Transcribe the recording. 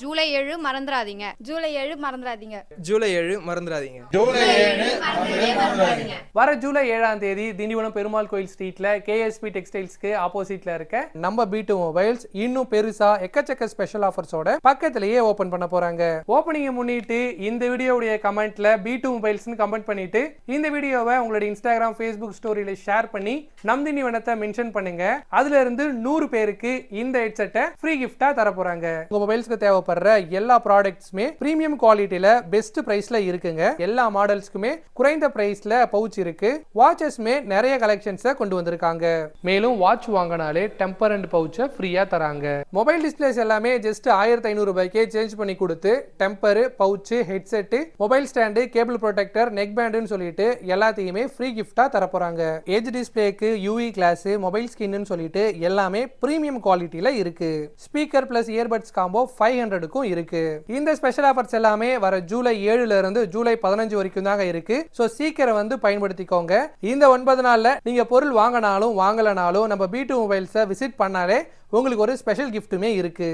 ஜூலை 7 மறந்துடாதீங்க. ஜூலை 7 மறந்துடாதீங்க. ஜூலை 7 மறந்துடாதீங்க. வர ஜூலை 7ஆம் தேதி திண்டிவனம் பெருமாள் கோயில் ஸ்ட்ரீட்ல கேஎஸ்பி டெக்ஸ்டைல்ஸ்க்கு ஆப்போசிட்ல இருக்க நம்ம B2 மொபைல்ஸ் இன்னும் பெருசா எக்கச்சக்க ஸ்பெஷல் ஆஃபர்ஸோட பக்கத்திலேயே ஓபன் பண்ண போறாங்க. ஓபனிங்கை முன்னிட்டு இந்த வீடியோவுடைய கமெண்ட்ல B2 மொபைல்ஸ்னு கமெண்ட் பண்ணிட்டு இந்த வீடியோவை உங்களுடைய இன்ஸ்டாகிராம் ஃபேஸ்புக் ஸ்டோரியில ஷேர் பண்ணி நம் திண்டிவனத்தை மென்ஷன் பண்ணுங்க. அதுல இருந்து 100 பேருக்கு இந்த ஹெட்செட்டை ஃப்ரீ கிஃப்டா தர போறாங்க. உங்க மொபைல்ஸ்க்கு தேவைப்படுற எல்லா ப்ராடக்ட்ஸுமே பிரீமியம் குவாலிட்டியில பெஸ்ட் பிரைஸ்ல இருக்குங்க. எல்லா மாடல்ஸ்க்குமே குறைந்த பிரைஸ்ல பவுச் இருக்கு. வாட்சஸ்மே நிறைய கலெக்ஷன்ஸை கொண்டு வந்திருக்காங்க. மேலும் வாட்ச் வாங்கினாலே டெம்பர் அண்ட் பவுச்சை ஃப்ரீயா தராங்க. மொபைல் டிஸ்பிளேஸ் எல்லாமே ஜஸ்ட் 1500 ரூபாய்க்கே சேஞ்ச் பண்ணி கொடுத்து temper, pouch, headset, mobile stand, cable protector, neck பேண்டுன்னு சொல்லிட்டு எல்லாத்தையுமே ஃப்ரீ கிஃப்டா தர போறாங்க. எட்ஜ் டிஸ்பிளேக்கு UV கிளாஸ், மொபைல் ஸ்கின்னு சொல்லிட்டு எல்லாமே பிரீமியம் குவாலிட்டியில இருக்கு. ஸ்பீக்கர் பிளஸ் இயர்பட்ஸ் காம்போ 500க்கும் இருக்கு. இந்த ஸ்பெஷல் ஆஃபர்ஸ் எல்லாமே வர ஜூலை 7ல இருந்து ஜூலை 15 வரைக்கும் தாங்க இருக்கு. சோ சீக்கிரம் வந்து பயன்படுத்திக்கோங்க. இந்த 9 நாள்ல நீங்க பொருள் வாங்கினாலும் வாங்கலனாலும் நம்ம B2 மொபைல்ஸை விசிட் பண்ணாலே உங்களுக்கு ஒரு ஸ்பெஷல் கிஃப்ட்டுமே இருக்கு.